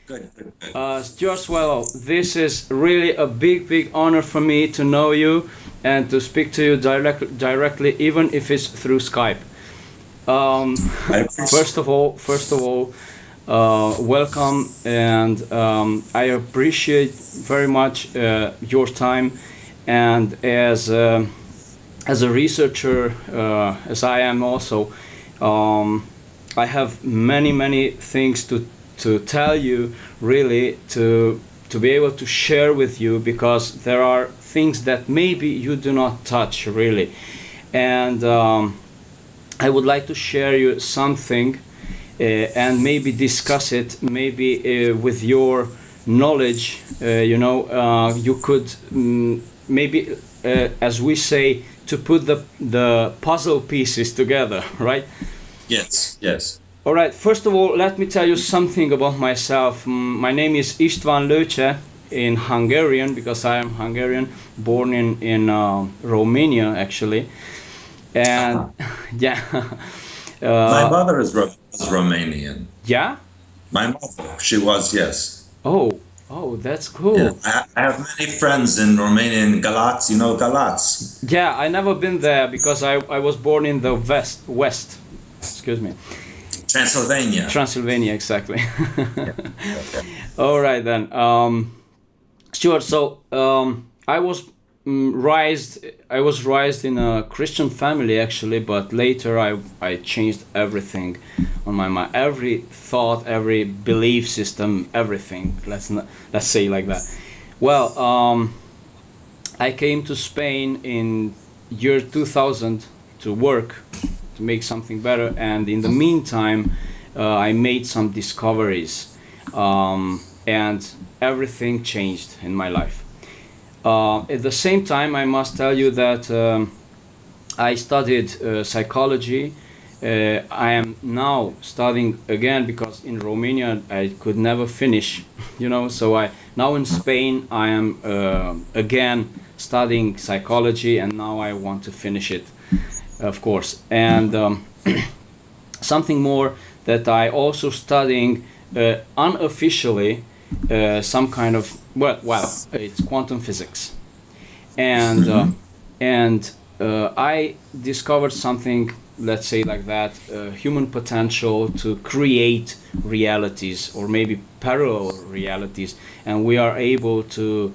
Good, good, good. Stewart Swerdlow, this is really a big honor for me to know you and to speak to you directly, even if it's through Skype. Um, I appreciate. first of all, welcome, and I appreciate very much your time. And as a researcher, as I am also, um, I have many things to tell you, really, to be able to share with you, because there are things that maybe you do not touch, really. And I would like to share you something, and maybe discuss it, maybe with your knowledge. You could, maybe, as we say, to put the puzzle pieces together, right? Yes, yes. All right. First of all, let me tell you something about myself. My name is István Locse in Hungarian, because I am Hungarian, born in Romania, actually. And Uh-huh. yeah, My uh, mother was Romanian. yeah. My mother, she was, yes. Oh, oh, that's Yeah. cool. I have many friends in Romania, in Galați. You know Galați? Yeah, I never been there, because I was born in the west. Excuse me, Transylvania. Transylvania, exactly. Yeah. Okay. All right then. Stuart. So I was raised in a Christian family, actually, but later I changed everything on my mind, every thought, every belief system, everything. Let's say like that. Well, I came to Spain in year 2000 to work, to make something better, and in the meantime, I made some discoveries, and everything changed in my life. At the same time, I must tell you that I studied psychology. I am now studying again, because in Romania I could never finish, So I now in Spain I am again studying psychology, and now I want to finish it, of course. And something more that I also studying unofficially, some kind of, well, it's quantum physics. And I discovered something, let's say like that, human potential to create realities, or maybe parallel realities, and we are able to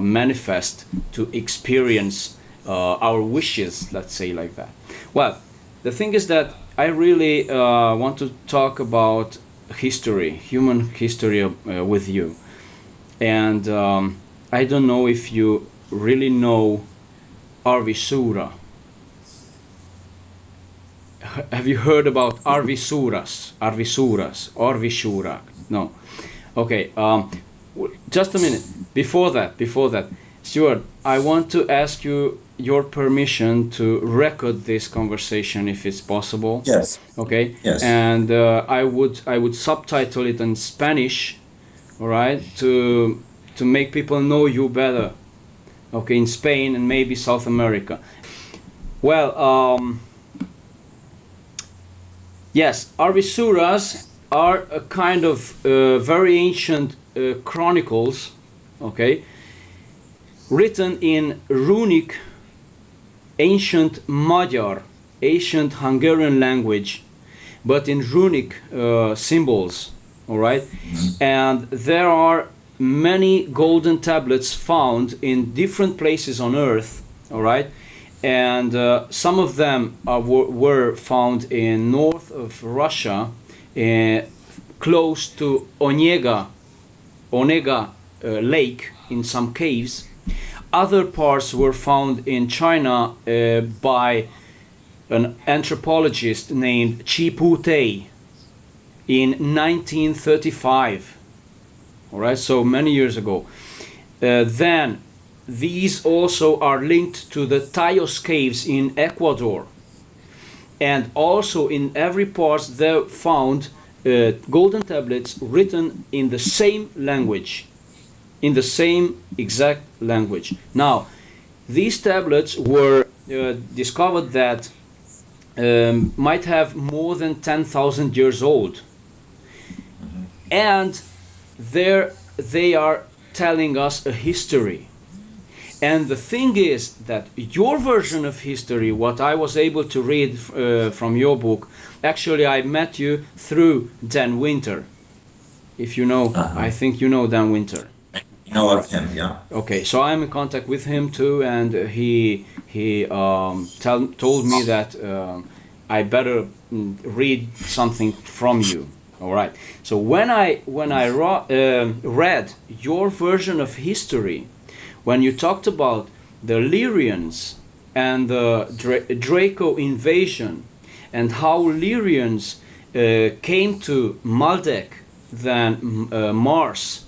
manifest, to experience our wishes, let's say like that. Well, the thing is that I really want to talk about history, human history, with you. And I don't know if you really know Arvisura. Have you heard about Arvisuras? Arvisura? No. Okay. Just a minute. Before that, Stuart, I want to ask you your permission to record this conversation, if it's possible. Yes, Okay. yes. And I would subtitle it in Spanish, all right, to make people know you better. Okay, in Spain and maybe South America. Well, yes, Arvisuras are a kind of very ancient chronicles, okay, written in runic, ancient Magyar, ancient Hungarian language, but in runic symbols, all right? And there are many golden tablets found in different places on Earth, all right? And some of them were found in north of Russia, uh, close to Onega Lake, in some caves. Other parts were found in China by an anthropologist named Chi Pu-tei in 1935. All right, so many years ago. Then these also are linked to the Tayos caves in Ecuador, and also in every part they found golden tablets written in the same language, in the same exact language. Now, these tablets were discovered that might have more than 10,000 years old, and there they are telling us a history. And the thing is that your version of history, what I was able to read from your book, actually I met you through Dan Winter. If you know, I think you know Dan Winter. You know of him, yeah. Okay, so I'm in contact with him too, and he told me that I better read something from you. All right. So when I read your version of history, when you talked about the Lyrians and the Draco invasion, and how Lyrians came to Maldek, then Mars,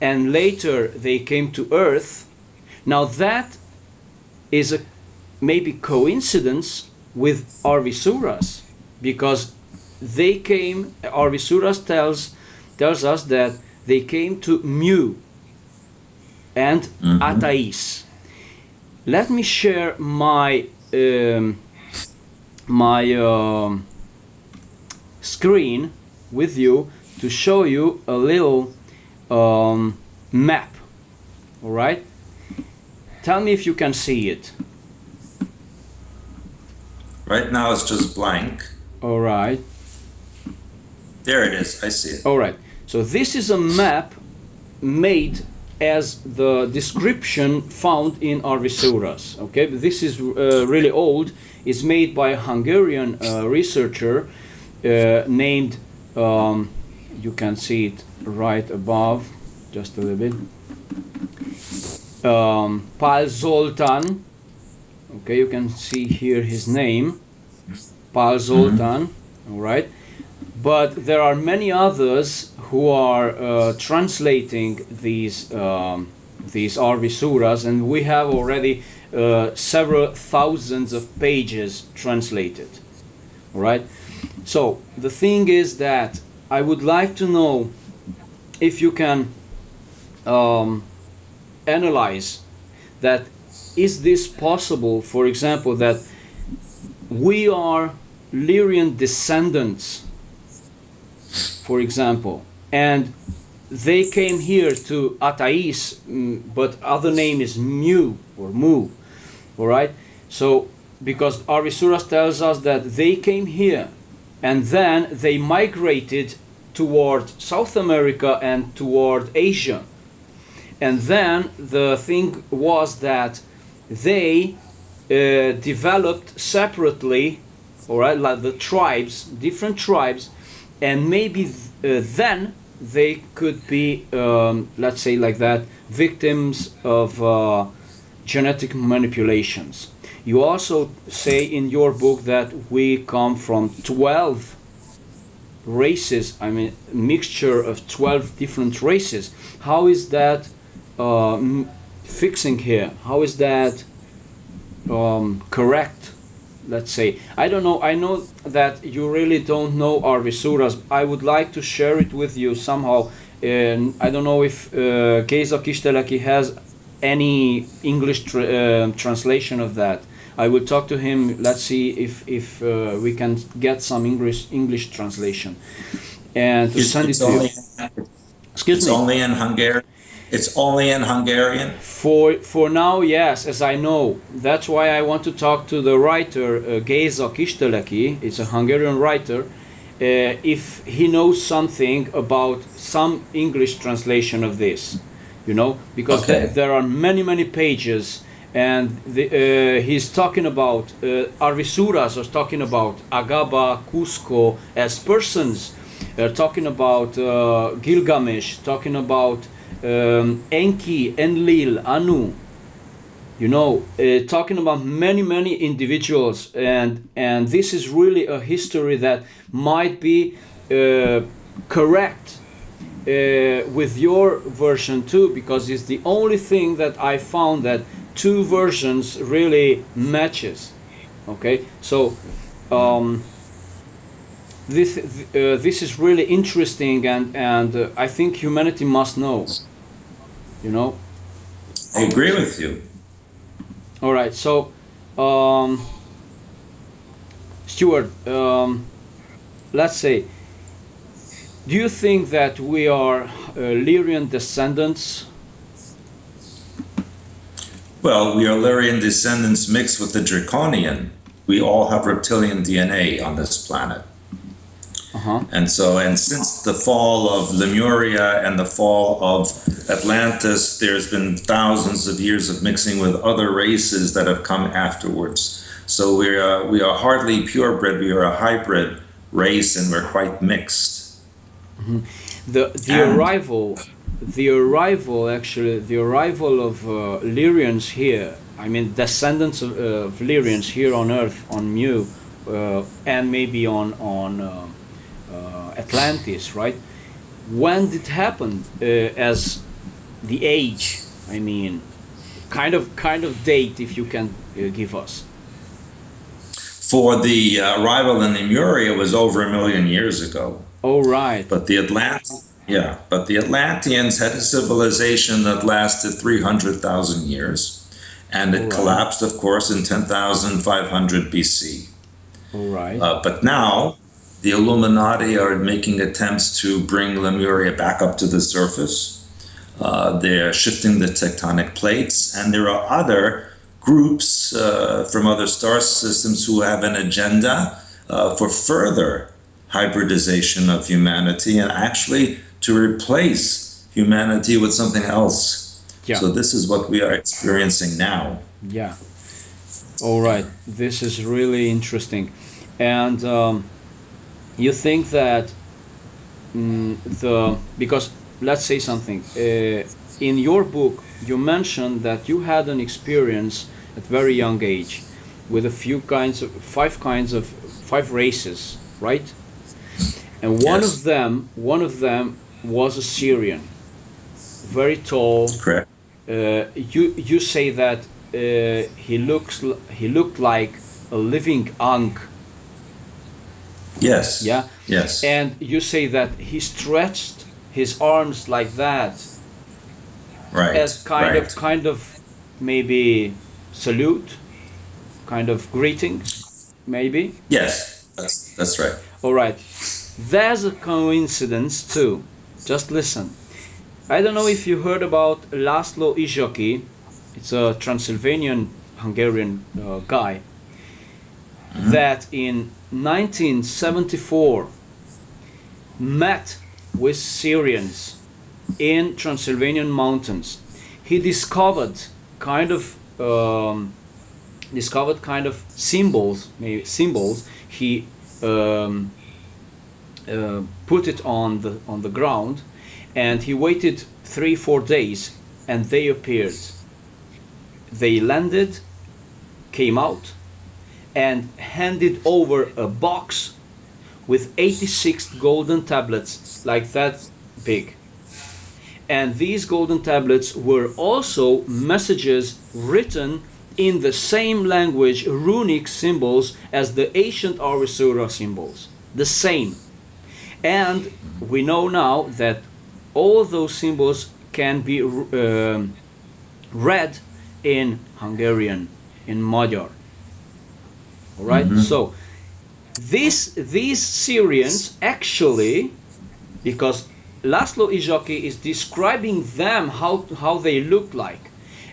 and later they came to Earth. Now that is a maybe coincidence with Arvisuras, because they came. Arvisuras tells us that they came to Mu and Atais. Let me share my screen with you to show you a little map. All right, tell me if you can see it. Right now it's just blank. All right. There it is. I see it. All right. So this is a map made as the description found in Arvisuras. Okay, but this is really old. It's made by a Hungarian researcher named. You can see it right above, just a little bit. Pál Zoltán. Okay, you can see here his name, Pál Zoltán. All right. But there are many others who are translating these Arvisuras, and we have already several thousands of pages translated. All right. So the thing is that I would like to know if you can analyze that. Is this possible, for example, that we are Lyrian descendants, for example, and they came here to Atais, but other name is Mu or Mu, all right? So, because Arvisuras tells us that they came here, and then they migrated toward South America and toward Asia. And then the thing was that they developed separately, all right, like the tribes, different tribes, and maybe then they could be, let's say like that, victims of genetic manipulations. You also say in your book that we come from 12 races, I mean, mixture of 12 different races. How is that fixing here? How is that correct? Let's say, I don't know. I know that you really don't know Arvisuras. I would like to share it with you somehow. And I don't know if Géza Kisteleki has any English translation of that. I will talk to him. Let's see if we can get some English translation and to send it to you. Excuse me. It's only in Hungarian. It's only in Hungarian? For now, yes, as I know. That's why I want to talk to the writer, Géza Kisteleki. It's a Hungarian writer. If he knows something about some English translation of this, you know, because okay. There are many pages, and he's talking about, Arvisuras are talking about Agaba, Cusco as persons. They're talking about Gilgamesh, talking about Enki, Enlil, Anu, you know, talking about many individuals, and this is really a history that might be correct with your version too, because it's the only thing that I found that two versions really matches. Okay, so this is really interesting, and I think humanity must know. You know, I agree with you. All right, so Stewart, let's say Do you think that we are Lyrian descendants? Well, we are Lyrian descendants mixed with the Draconian. We all have reptilian DNA on this planet. And since the fall of Lemuria and the fall of Atlantis, there's been thousands of years of mixing with other races that have come afterwards. So we are hardly purebred, we are a hybrid race, and we're quite mixed. The arrival of Lyrians here, I mean descendants of Lyrians here on Earth, on Mu, and maybe on Atlantis, right? When did it happen? As the age, I mean, kind of date, if you can give us. For the arrival in Lemuria was over 1 million years ago. Oh, right. But the Atlanteans had a civilization that lasted 300,000 years, and it collapsed, of course, in 10,500 BC. All right. But now, the Illuminati are making attempts to bring Lemuria back up to the surface. They're shifting the tectonic plates, and there are other groups from other star systems who have an agenda for further hybridization of humanity and actually to replace humanity with something else. Yeah. So this is what we are experiencing now. Yeah. All right. This is really interesting. And you think that because let's say something, in your book you mentioned that you had an experience at very young age with five races, right? And one of them was a Syrian, very tall. Correct. You say that he looked like a living ankh. Yes. Yeah. Yes. And you say that he stretched his arms like that. Right. As kind of maybe salute, kind of greeting, maybe. Yes. That's right. All right. There's a coincidence too. Just listen. I don't know if you heard about Laszlo Izsoki. It's a Transylvanian Hungarian guy. That in 1974 met with Syrians in Transylvanian mountains. He discovered kind of symbols, maybe symbols. He put it on the ground, and he waited 3-4 days, and they appeared. They landed, came out, and handed over a box with 86 golden tablets, like that big. And these golden tablets were also messages written in the same language, runic symbols, as the ancient Arvisuras symbols. The same. And we know now that all those symbols can be read in Hungarian, in Magyar. All right? So these Syrians actually, because Laszlo Izsoki is describing them, how they look like,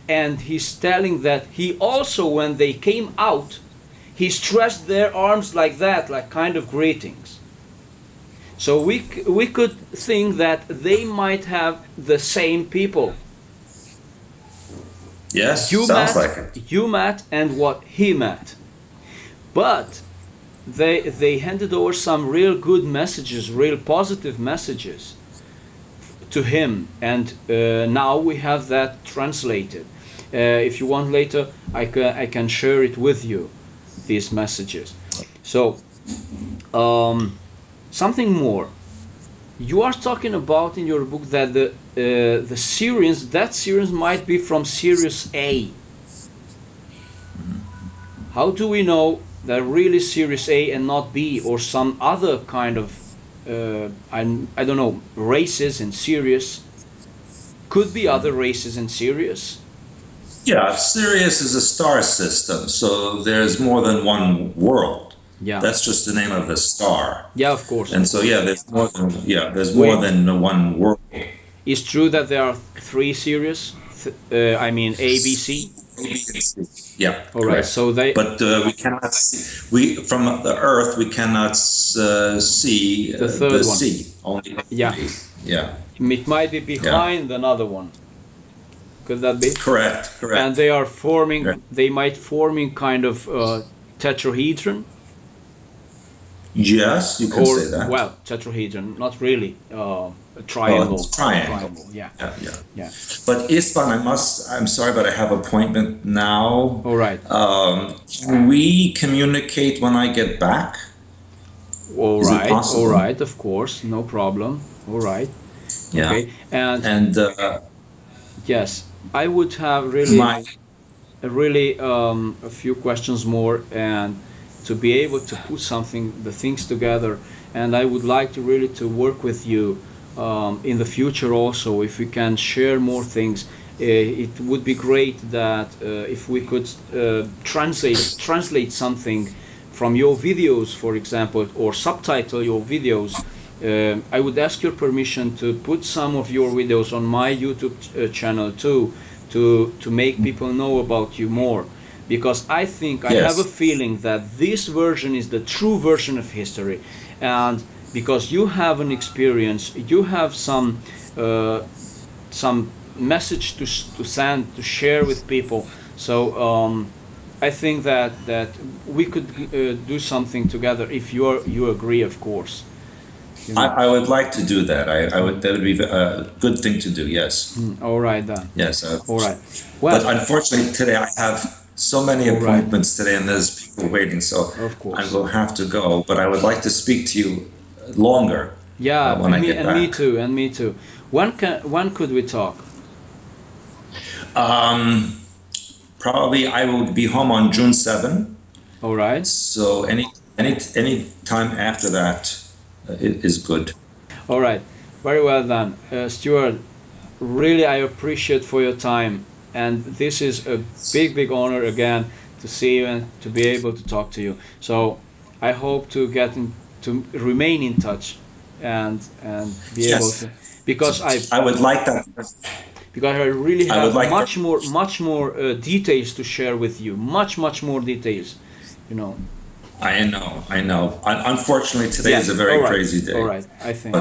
and he's telling that he also, when they came out, he stretched their arms like that, like kind of greetings. So we could think that they might have the same people. Yes, sounds like it. You met and what he met. But they handed over some real good messages, real positive messages to him, and now we have that translated. If you want later, I can share it with you, these messages. So something more. You are talking about in your book that the Syrians might be from Sirius A. How do we know that really Sirius A and not B, or some other kind of I don't know, races in Sirius? Could be other races in Sirius. Yeah, Sirius is a star system, so there's more than one world. Yeah. That's just the name of the star. Yeah, of course. And so there's more than Wait. one world. It's true that there are 3 series. I mean A, B, C. Yeah. All right. Correct. So they. But we cannot see. From the Earth we cannot see The third one. sea. Only. Yeah. Yeah. It might be behind another one. Could that be? Correct. And they are forming. Correct. They might forming kind of tetrahedron. Yes, you can say that. Well, tetrahedron, not really. A triangle. Oh, triangle. Yeah. Yeah. But Ispan, I'm sorry, but I have appointment now. All right. Can we communicate when I get back? All Is it right. possible? All right. Of course, no problem. All right. Yeah. Okay. And yes, I would have really, my a few questions more, and to be able to put the things together. And I would like to really to work with you in the future also. If we can share more things, it would be great that if we could translate something from your videos, for example, or subtitle your videos. I would ask your permission to put some of your videos on my YouTube channel too, to make people know about you more. Because I think I have a feeling that this version is the true version of history, and because you have an experience, you have some message to send, to share with people. So I think that we could do something together if you agree, of course. You know? I would like to do that. That would be a good thing to do. Yes. All right then. Yes. All right. Well, but unfortunately today I have so many appointments today, and there's people waiting. So of course I will have to go. But I would like to speak to you longer. Yeah, when I get back. Me too. When could we talk? Probably I will be home on June 7. All right. So any time after that is good. All right. Very well then. Stewart, really I appreciate for your time, and this is a big honor again to see you and to be able to talk to you. So I hope to to remain in touch and be able to, because I would like that. Because I really have like much more details to share with you, much more details, you know. I know. Unfortunately, today is a very crazy day. All right, I think.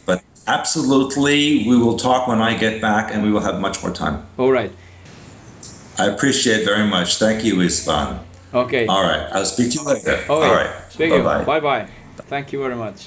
But absolutely, we will talk when I get back, and we will have much more time. All right. I appreciate very much. Thank you, Ispan. Okay. All right. I'll speak to you later. Okay. All right. Speak to you. Bye-bye. Bye. Thank you very much.